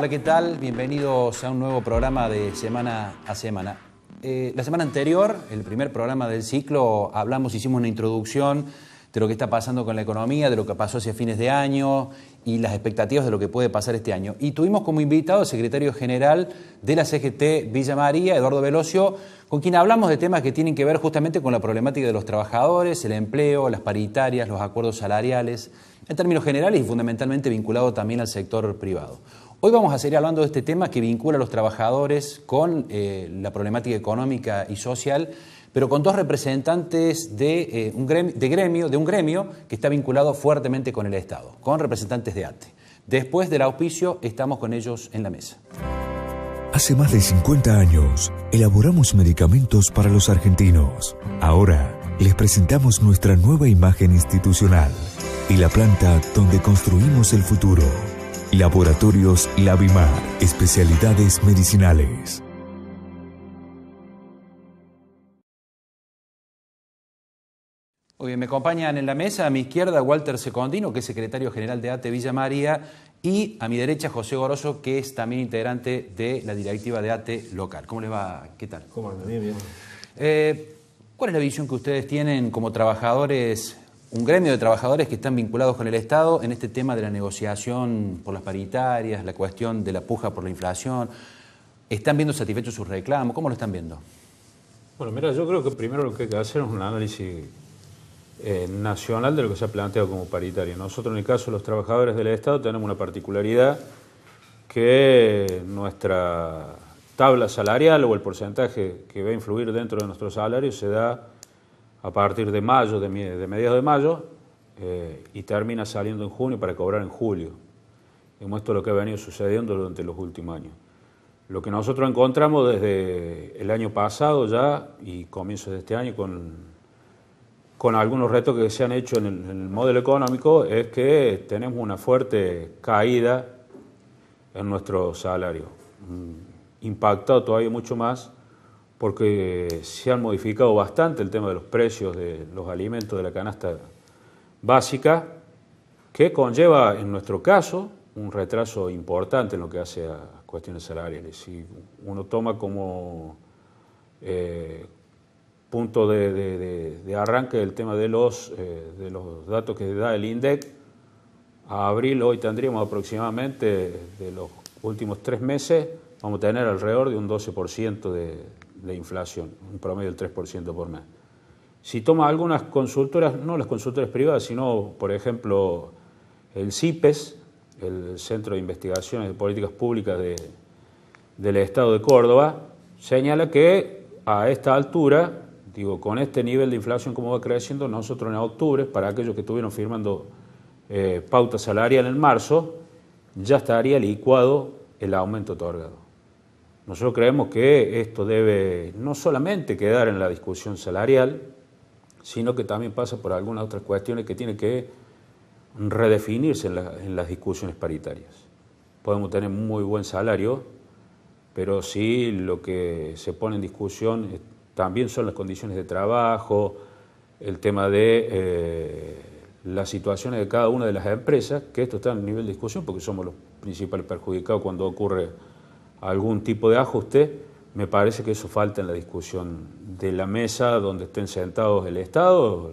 Hola, ¿qué tal? Bienvenidos a un nuevo programa de Semana a Semana. La semana anterior, el primer programa del ciclo, hicimos una introducción de lo que está pasando con la economía, de lo que pasó hacia fines de año y las expectativas de lo que puede pasar este año. Y tuvimos como invitado al secretario general de la CGT Villa María, Eduardo Velocio, con quien hablamos de temas que tienen que ver justamente con la problemática de los trabajadores, el empleo, las paritarias, los acuerdos salariales, en términos generales y fundamentalmente vinculado también al sector privado. Hoy vamos a seguir hablando de este tema que vincula a los trabajadores con la problemática económica y social, pero con dos representantes de un gremio que está vinculado fuertemente con el Estado, con representantes de ATE. Después del auspicio, estamos con ellos en la mesa. Hace más de 50 años, elaboramos medicamentos para los argentinos. Ahora, les presentamos nuestra nueva imagen institucional y la planta donde construimos el futuro. Laboratorios Labimar, especialidades medicinales. Muy bien, me acompañan en la mesa a mi izquierda Walter Secondino, que es secretario general de ATE Villa María, y a mi derecha José Goroso, que es también integrante de la directiva de ATE local. ¿Cómo les va? ¿Qué tal? ¿Cómo anda? Bien, bien. ¿Cuál es la visión que ustedes tienen como trabajadores, un gremio de trabajadores que están vinculados con el Estado en este tema de la negociación por las paritarias, la cuestión de la puja por la inflación? ¿Están viendo satisfechos sus reclamos? ¿Cómo lo están viendo? Bueno, mira, yo creo que primero lo que hay que hacer es un análisis nacional de lo que se ha planteado como paritaria. Nosotros, en el caso de los trabajadores del Estado, tenemos una particularidad que nuestra tabla salarial o el porcentaje que va a influir dentro de nuestro salario se da a partir de mayo, de mediados de mayo, y termina saliendo en junio para cobrar en julio. Como esto es lo que ha venido sucediendo durante los últimos años. Lo que nosotros encontramos desde el año pasado ya y comienzos de este año con algunos retos que se han hecho en el modelo económico es que tenemos una fuerte caída en nuestro salario, impactado todavía mucho más porque se han modificado bastante el tema de los precios de los alimentos de la canasta básica, que conlleva, en nuestro caso, un retraso importante en lo que hace a cuestiones salariales. Si uno toma como punto de arranque el tema de los datos que da el INDEC, a abril hoy tendríamos aproximadamente, de los últimos 3 meses, vamos a tener alrededor de un 12% de inflación, un promedio del 3% por mes. Si toma algunas consultoras, no las consultoras privadas, sino, por ejemplo, el CIPES, el Centro de Investigaciones de Políticas Públicas del Estado de Córdoba, señala que a esta altura, con este nivel de inflación como va creciendo, nosotros en octubre, para aquellos que estuvieron firmando pauta salarial en marzo, ya estaría licuado el aumento otorgado. Nosotros creemos que esto debe no solamente quedar en la discusión salarial, sino que también pasa por algunas otras cuestiones que tienen que redefinirse en las discusiones paritarias. Podemos tener muy buen salario, pero sí lo que se pone en discusión también son las condiciones de trabajo, el tema de las situaciones de cada una de las empresas, que esto está en nivel de discusión porque somos los principales perjudicados cuando ocurre algún tipo de ajuste. Me parece que eso falta en la discusión de la mesa donde estén sentados el Estado,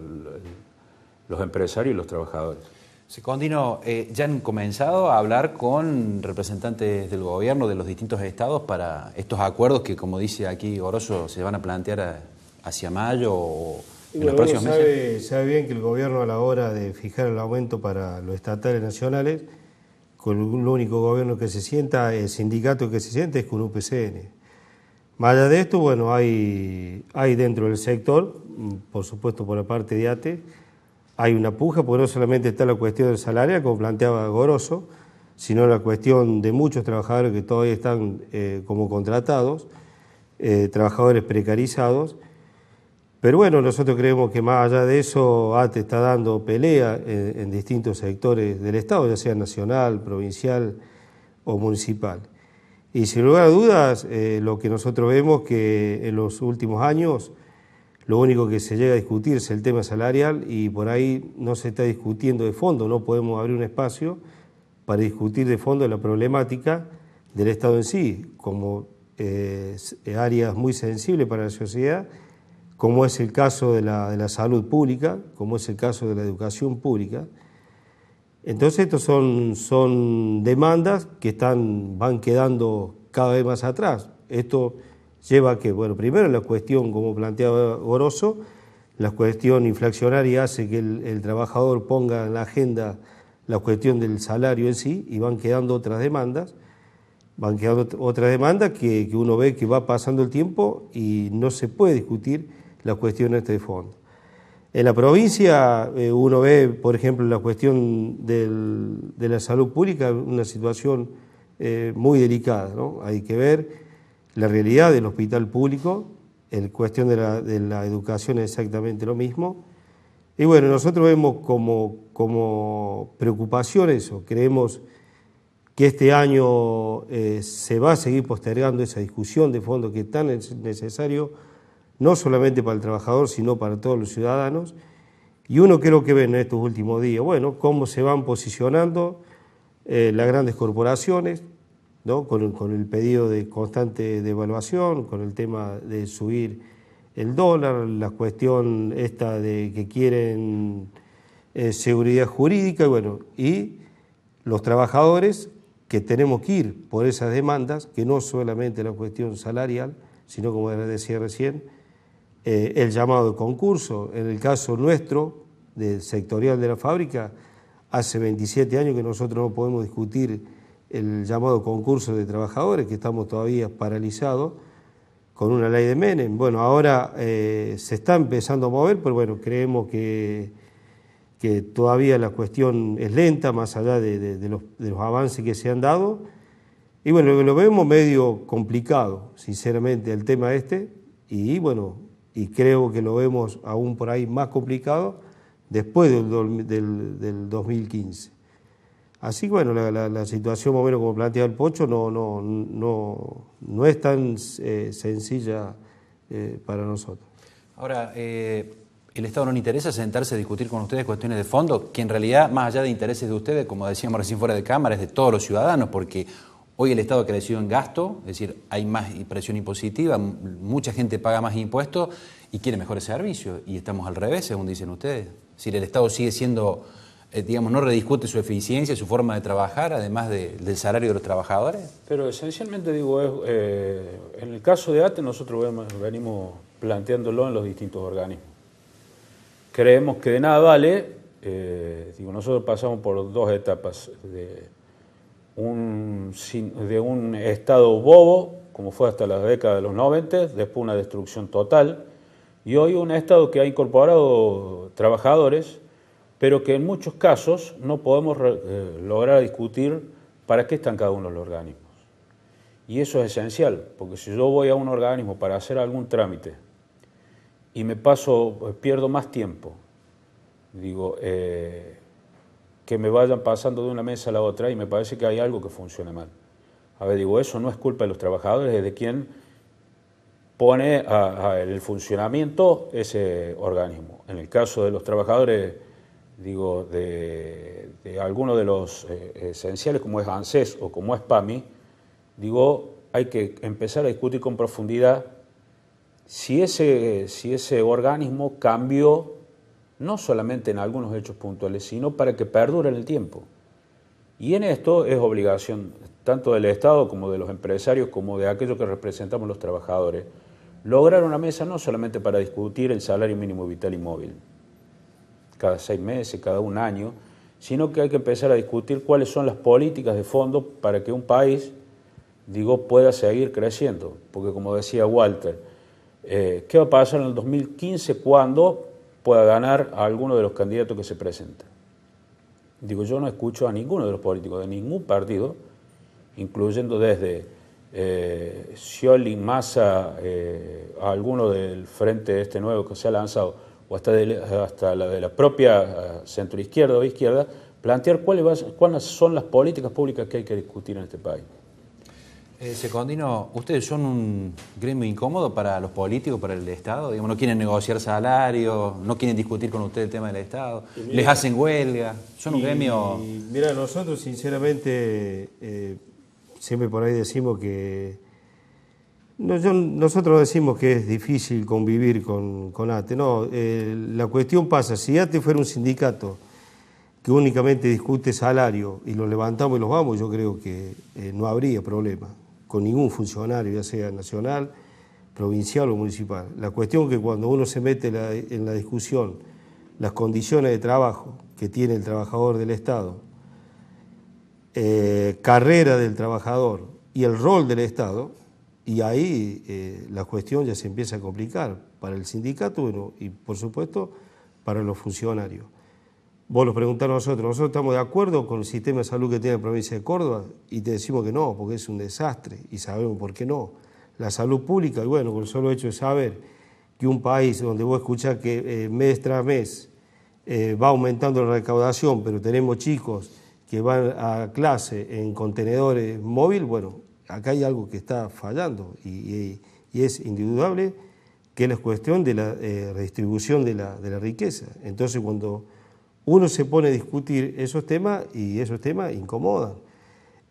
los empresarios y los trabajadores. Secondino, ¿ya han comenzado a hablar con representantes del gobierno de los distintos estados para estos acuerdos que, como dice aquí Goroso, se van a plantear hacia mayo o en los próximos meses? Sabe bien que el gobierno, a la hora de fijar el aumento para los estatales nacionales, con el único gobierno que se sienta, el sindicato que se sienta es con UPCN. Más allá de esto, bueno, hay dentro del sector, por supuesto por la parte de ATE, hay una puja, porque no solamente está la cuestión del salario, como planteaba Goroso, sino la cuestión de muchos trabajadores que todavía están como contratados, trabajadores precarizados. Pero bueno, nosotros creemos que más allá de eso, ATE está dando pelea en distintos sectores del Estado, ya sea nacional, provincial o municipal. Y sin lugar a dudas, lo que nosotros vemos que en los últimos años lo único que se llega a discutir es el tema salarial y por ahí no se está discutiendo de fondo, no podemos abrir un espacio para discutir de fondo la problemática del Estado en sí, como áreas muy sensibles para la sociedad, como es el caso de la salud pública, como es el caso de la educación pública. Entonces, estos son demandas que van quedando cada vez más atrás. Esto lleva a que, bueno, primero la cuestión, como planteaba Goroso, la cuestión inflacionaria hace que el trabajador ponga en la agenda la cuestión del salario en sí, y van quedando otras demandas, que uno ve que va pasando el tiempo y no se puede discutir la cuestión de fondo. En la provincia uno ve, por ejemplo, la cuestión de la salud pública, una situación muy delicada, ¿no? Hay que ver la realidad del hospital público, en cuestión de la educación es exactamente lo mismo. Y bueno, nosotros vemos como preocupación eso, creemos que este año se va a seguir postergando esa discusión de fondo que es tan necesario, no solamente para el trabajador, sino para todos los ciudadanos. Y uno creo que ve en estos últimos días, bueno, cómo se van posicionando las grandes corporaciones, ¿no? Con el pedido de constante devaluación, con el tema de subir el dólar, la cuestión esta de que quieren seguridad jurídica, y los trabajadores que tenemos que ir por esas demandas, que no solamente la cuestión salarial, sino, como les decía recién, el llamado de concurso. En el caso nuestro, del sectorial de la fábrica, hace 27 años que nosotros no podemos discutir el llamado concurso de trabajadores, que estamos todavía paralizados con una ley de Menem. Bueno, ahora se está empezando a mover, pero bueno, creemos que todavía la cuestión es lenta, más allá de los avances que se han dado. Y bueno, lo vemos medio complicado, sinceramente, el tema y bueno, y creo que lo vemos aún por ahí más complicado después del 2015. Así que bueno, la situación más o menos como plantea el Pocho no es tan sencilla para nosotros. Ahora, ¿el Estado no le interesa sentarse a discutir con ustedes cuestiones de fondo, que en realidad, más allá de intereses de ustedes, como decíamos recién fuera de cámara, es de todos los ciudadanos? Porque hoy el Estado ha crecido en gasto, es decir, hay más presión impositiva, mucha gente paga más impuestos y quiere mejores servicios, y estamos al revés, según dicen ustedes. Es decir, el Estado sigue siendo, no rediscute su eficiencia, su forma de trabajar, además del salario de los trabajadores. Pero esencialmente, en el caso de ATE nosotros venimos planteándolo en los distintos organismos. Creemos que de nada vale, nosotros pasamos por dos etapas de un Estado bobo, como fue hasta la década de los 90, después una destrucción total, y hoy un Estado que ha incorporado trabajadores, pero que en muchos casos no podemos lograr discutir para qué están cada uno de los organismos. Y eso es esencial, porque si yo voy a un organismo para hacer algún trámite y pierdo más tiempo, que me vayan pasando de una mesa a la otra, y me parece que hay algo que funciona mal. A ver, eso no es culpa de los trabajadores, es de quien pone el funcionamiento ese organismo. En el caso de los trabajadores, de algunos de los esenciales, como es ANSES o como es PAMI, hay que empezar a discutir con profundidad si ese organismo cambió, no solamente en algunos hechos puntuales, sino para que perdure en el tiempo. Y en esto es obligación tanto del Estado como de los empresarios, como de aquellos que representamos los trabajadores, lograr una mesa no solamente para discutir el salario mínimo vital y móvil, cada 6 meses, cada un año, sino que hay que empezar a discutir cuáles son las políticas de fondo para que un país, pueda seguir creciendo. Porque como decía Walter, ¿qué va a pasar en el 2015 cuando pueda ganar a alguno de los candidatos que se presentan? Yo no escucho a ninguno de los políticos de ningún partido, incluyendo desde Scioli, Massa, a alguno del frente nuevo que se ha lanzado, o hasta la de la propia centroizquierda o izquierda, plantear cuáles son las políticas públicas que hay que discutir en este país. Secondino, ¿ustedes son un gremio incómodo para los políticos, para el Estado? No quieren negociar salarios, no quieren discutir con ustedes el tema del Estado, les hacen huelga, son un gremio... Mira, nosotros sinceramente siempre por ahí decimos que... nosotros decimos que es difícil convivir con ATE. No, la cuestión pasa, si ATE fuera un sindicato que únicamente discute salario y lo levantamos y los vamos, yo creo que no habría problema con ningún funcionario, ya sea nacional, provincial o municipal. La cuestión es que cuando uno se mete en la discusión, las condiciones de trabajo que tiene el trabajador del Estado, carrera del trabajador y el rol del Estado, y ahí la cuestión ya se empieza a complicar para el sindicato, bueno, y por supuesto para los funcionarios. Vos lo preguntás a nosotros estamos de acuerdo con el sistema de salud que tiene la provincia de Córdoba y te decimos que no, porque es un desastre y sabemos por qué no. La salud pública, y bueno, con el solo hecho de saber que un país donde vos escuchás que mes tras mes va aumentando la recaudación, pero tenemos chicos que van a clase en contenedores móviles, bueno, acá hay algo que está fallando y es indudable que es la cuestión de la redistribución de la riqueza. Entonces, cuando uno se pone a discutir esos temas, y esos temas incomodan.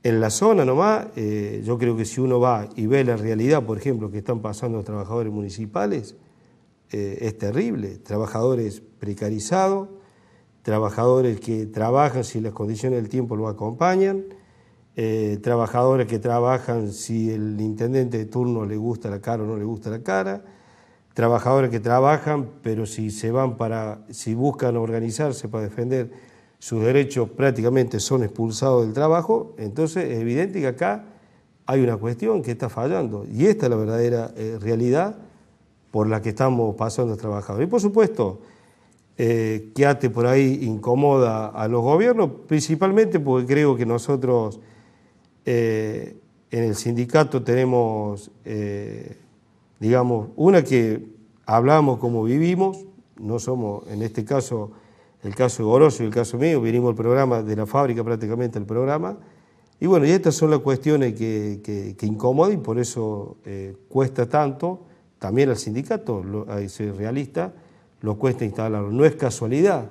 En la zona nomás, yo creo que si uno va y ve la realidad, por ejemplo, que están pasando los trabajadores municipales, es terrible. Trabajadores precarizados, trabajadores que trabajan si las condiciones del tiempo lo acompañan, trabajadores que trabajan si el intendente de turno le gusta la cara o no le gusta la cara, trabajadores que trabajan, pero si buscan organizarse para defender sus derechos, prácticamente son expulsados del trabajo. Entonces es evidente que acá hay una cuestión que está fallando, y esta es la verdadera realidad por la que estamos pasando los trabajadores. Y por supuesto, que ATE por ahí incomoda a los gobiernos, principalmente porque creo que nosotros en el sindicato tenemos... digamos, una que hablamos como vivimos, no somos, en este caso, el caso de Gorosio y el caso mío, vinimos al programa de la fábrica prácticamente al programa, y bueno, y estas son las cuestiones que incomodan, y por eso cuesta tanto, también al sindicato, hay ser realista, lo cuesta instalarlo. No es casualidad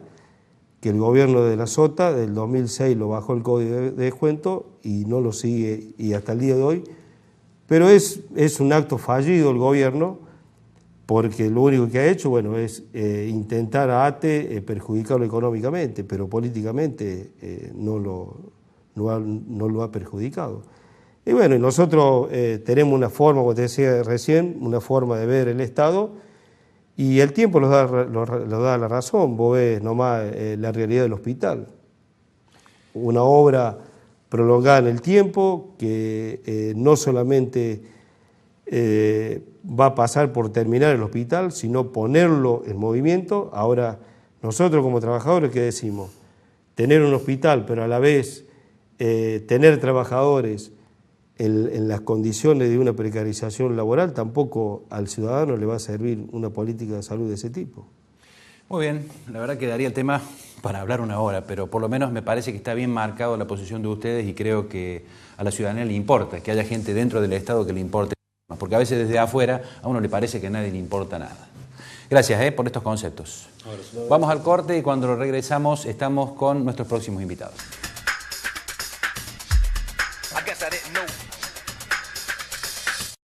que el gobierno de la Sota del 2006 lo bajó el código de descuento y no lo sigue, y hasta el día de hoy. Pero es un acto fallido el gobierno, porque lo único que ha hecho, bueno, es intentar a ATE perjudicarlo económicamente, pero políticamente no lo ha perjudicado. Y bueno, y nosotros tenemos una forma, como te decía recién, una forma de ver el Estado, y el tiempo nos da la razón. Vos ves nomás la realidad del hospital. Una obra prolongada en el tiempo, que no solamente va a pasar por terminar el hospital, sino ponerlo en movimiento. Ahora, nosotros como trabajadores, ¿qué decimos? Tener un hospital, pero a la vez tener trabajadores en las condiciones de una precarización laboral, tampoco al ciudadano le va a servir una política de salud de ese tipo. Muy bien, la verdad que daría el tema para hablar una hora, pero por lo menos me parece que está bien marcado la posición de ustedes, y creo que a la ciudadanía le importa, que haya gente dentro del Estado que le importe, porque a veces desde afuera a uno le parece que a nadie le importa nada. Gracias por estos conceptos. Vamos al corte, y cuando regresamos estamos con nuestros próximos invitados. I guess I didn't know.